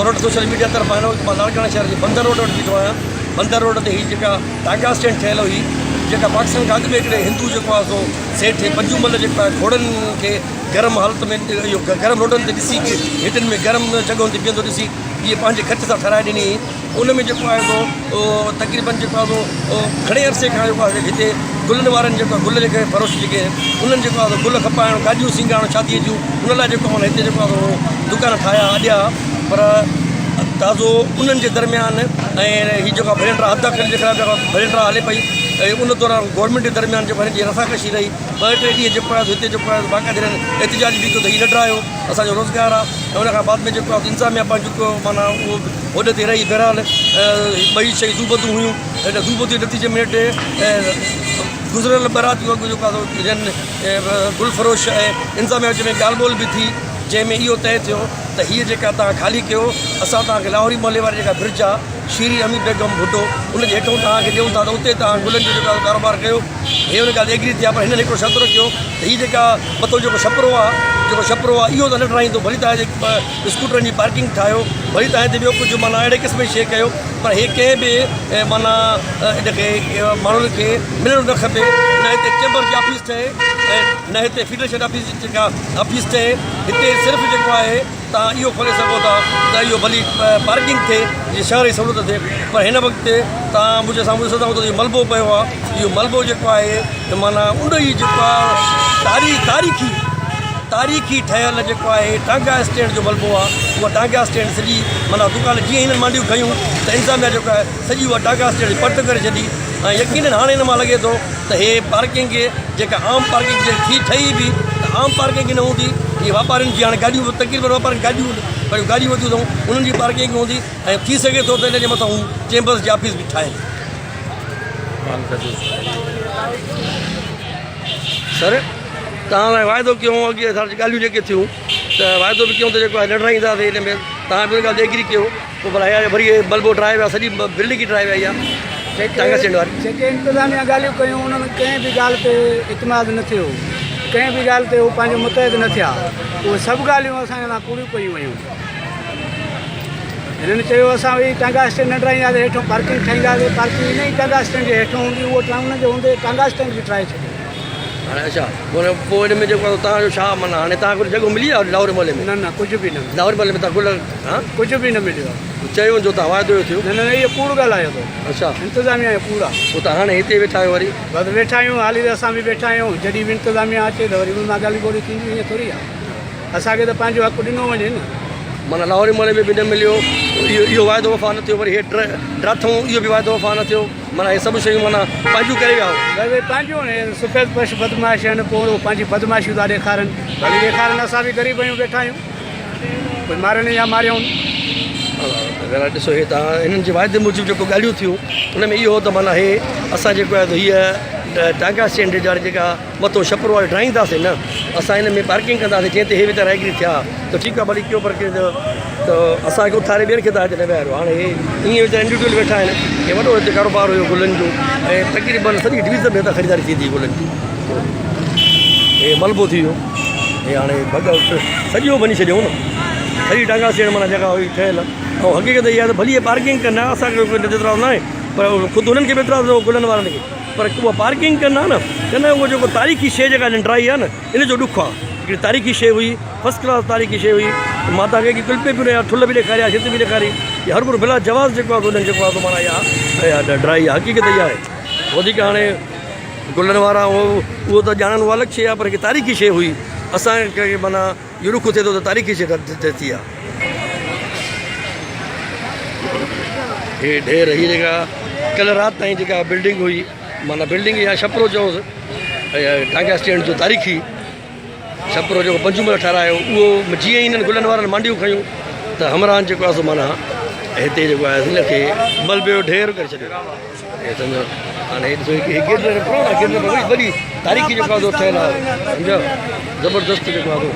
वरोड social media तरफ़ मां लाड़काना शहर जे बंदर रोड वटि बीठो आहियां। बंदर रोड ते हीअ जेका टांगा स्टैंड ठहियल हुई, जेका पाकिस्तान खां अॻु में हिकिड़े हिंदू जेको आहे सो सेठ पंजूमल जेको आहे घोड़नि खे गरम हालत में इहो गरम रोडनि ते ॾिसी हिटनि में गरम जॻहियुनि ते बीहंदो ॾिसी इहे पंहिंजे ख़र्च सां ठाराए ॾिनी। उन में जेको आहे सो तक़रीबन जेको आहे सो घणे अरसे खां जेको आहे हिते गुलनि वारनि जेको आहे गुल जेके फरोश जेके उन्हनि जेको आहे गुल खपाइणु, गाॾियूं सिंगारणु शादीअ जूं, उन लाइ जेको आहे हिते जेको आहे दुकान ठाहिया अॼा। पर ताज़ो उन्हनि जे दरमियान ऐं हीअ जेका भरियंड्रा हद खणी जेका भरियंड्रा हले पई उन दौरान गवर्नमेंट जे दरमियान जेको हिन जी रसाकशी रही। 2-3 ॾींहं जेको आहे हिते जेको आहे बाक़ाइदा एहतिजाज बि कयो त हीअ न ड्रायो असांजो रोज़गारु आहे। ऐं उन खां बाद में जेको आहे इंतिज़ामिया पंहिंजो माना उहो होॾे ते रही। बहरहाल ॿई शयूं सूबतूं हुयूं। हिन सूबत जे नतीजे में गुज़िरियल बारातियूं अॻु जेको आहे गुल फरोश ऐं इंतिज़ामिया विच में ॻाल्हि ॿोल बि थी, जंहिंमें इहो तइ थियो त हीअ जेका तव्हां ख़ाली कयो, असां तव्हांखे लाहौरी मोहल्ले वारी जेका ब्रिज आहे शीरी अमीर बेगम भुटो उनजे हेठां तव्हांखे ॾियूं था त उते तव्हां गुलनि जो जेको कारोबार कयो। हे हुन ॻाल्हि एग्री थिया। पर हिननि हिकिड़ो शर्त रखियो त हीअ जेका मथो जेको छपरो आहे इहो त न ठाहींदो, भली तव्हां स्कूटरनि जी पार्किंग ठाहियो, भली तव्हां हिते ॿियो कुझु माना अहिड़े क़िस्म जी शइ कयो, पर हे कंहिं बि माना हिनखे माण्हुनि खे मिलणु न खपे। न हिते चेंबर जी ऑफिस ठहे ऐं न हिते फेडरेशन ऑफिस जेका ऑफिस ठहे। हिते सिर्फ़ु जेको आहे तव्हां इहो खोले सघो था त इहो भली पार्किंग थिए, जीअं शहर जी सहूलियत थिए। पर हिन वक़्तु तव्हां मुंहिंजे साम्हूं ॾिसंदा त इहो मलबो पियो आहे। इहो मलबो जेको आहे माना उन जी जेको आहे तारीख़ी ठहियल जेको आहे टांगा स्टैंड जो मलबो आहे। उहा टांगा स्टैंड सॼी माना दुकान जीअं हिननि मांडियूं खयूं त इंतिज़ामिया जेको आहे सॼी उहा टांगा स्टैंड पट करे छॾी। ऐं यकीननि हाणे हिन मां लॻे थो त हे पार्किंग जेका आम पार्किंग ठही बि त आम पार्किंग न हूंदी। इहे वापारियुनि जी हाणे गाॾियूं तक़रीबन वापारियुनि गाॾियूं वरितियूं अथऊं, उन्हनि जी पार्किंग हूंदी। ऐं थी सघे थो त हिन जे मथां हू चेंबर्स जी ऑफिस बि ठाहे। सर तव्हां लाइ वाइदो कयूं अॻे असांजी ॻाल्हियूं जेके थियूं त वाइदो बि कयूं त जेको आहे न ठाहींदासीं। हिन में तव्हां बि ॻाल्हि एग्री कयो। पोइ भला वरी बल्बो ड्राइव आहे, सॼी बिल्डिंग ई ड्राइव आई आहे टांगा स्टैंड वारी। जेके इंतिज़ामिया ॻाल्हियूं कयूं उन्हनि कंहिं बि ॻाल्हि ते इतमाद न थियो, कंहिं बि ॻाल्हि ते उहो पंहिंजो मुतहद न थिया। उहे सभु ॻाल्हियूं असांजे लाइ पूरियूं कयूं वयूं। हिननि चयो असां वरी टांगा स्टैंड न ठाहींदासीं, हेठों पार्किंग ठाहींदासीं। पार्किंग इन ई टांगा स्टैंड जे हेठों हूंदी, उहो टाउन जो हूंदे टांगा स्टैंड बि ठाहे छॾियो। हाणे अच्छा पोइ हिन में जेको आहे तव्हांजो छा माना हाणे तव्हांखे जॻह मिली आहे लाहौर मोहल्ले में? न कुझु बि न, लाहौर मोहल्ले में तव्हां गुल कुझु बि न मिलियो आहे। चयो जो तव्हां वाइदो थियो? न इहो कूड़ ॻाल्हायो अथव। अच्छा इंतिज़ामिया जो कूड़ आहे। पोइ तव्हां हाणे हिते वेठा आहियो वरी? बसि वेठा आहियूं, हाली त असां बि वेठा आहियूं। जॾहिं बि इंतिज़ामिया अचे त वरी उन मां ॻाल्हि ॿोली थींदी, ईअं थोरी आहे। असांखे त पंहिंजो हक़ु ॾिनो वञे न। माना लाहौरी मोहल्ले में बि न मिलियो, इहो वाइदो वफ़ा न थियो। वरी हे ड्राथूं इहो बि वाइदो वफ़ा न थियो। माना हे सभु शयूं माना पंहिंजूं करे विया हो। भई पंहिंजो सुफ़ेद पश बदमाश आहिनि, पोइ पंहिंजी बदमाशियूं था ॾेखारनि। भली ॾेखारनि, असां बि ग़रीब आहियूं, वेठा आहियूं, कोई मारनि या मारियूं। ॾिसो हे तव्हां हिननि जे वाइदे मूजिबि जेको ॻाल्हियूं थियूं उन में इहो त माना हे असां जेको आहे त हीअ टांगा स्टैंड जा जेका मथो छपरो आहे ठाहींदासीं न, असां हिन में पार्किंग कंदासीं। जंहिं ते हे वीचारा एग्री थिया त ठीकु आहे, भली कयो। पर त असांखे उथारे ॿियनि खे त अॼु न विहारियो। हाणे हे ईअं वीचारा इंडिविजुअल वेठा आहिनि। हे वॾो हिते कारोबार हुयो गुलनि जो, ऐं तक़रीबन सॼी डिवीज़न में हितां ख़रीदारी थी गुलनि जी। हे मलबो थी वियो। हे हाणे सॼो वञी छॾियो न, सॼी टांगा स्टैंड माना जॻह हुई ठहियल। ऐं हक़ीक़त इहा त भली पार्किंग कनि, असांखे कोई एतिराज़ न आहे, पर ख़ुदि हुननि खे बि एतिराज़ हो गुलनि वारनि खे। पर उहा पार्किंग कनि न उहो जेको तारीख़ी शइ जेका निंड्राई आहे न, इन जो ॾुखु आहे। हिकिड़ी तारीख़ी शइ हुई, फस्ट क्लास तारीख़ी शइ हुई। मां तव्हांखे कुल्पे बि ॾिया, ठुल बि ॾेखारिया, छित बि ॾेखारी। हर को बिला जवाज़ जेको आहे हुननि जेको आहे माना इहा ड्राई आहे। हक़ीक़त इहा आहे। वधीक हाणे गुलनि वारा उहो त ॼाणनि उहा अलॻि शइ आहे, पर हिकु तारीख़ी शइ हुई। असांखे माना इहो ॾुखु थिए थो त तारीख़ी शइ थी आहे। हे ढेर हीअ जेका कल्ह राति ताईं जेका बिल्डिंग हुई, माना बिल्डिंग या छपरो चयोसि टांगा स्टैंड जो तारीख़ी छपरो जेको पंजूमल ठारायो, उहो जीअं ई हिननि गुलनि वारनि मांडियूं खयूं त हमराहनि जेको आहे सो माना हिते जेको आहे हिनखे मलबे जो ढेर करे छॾियो। हाणे वॾी तारीख़ी जेको आहे ठहियलु आहे, सम्झो ज़बरदस्त जेको आहे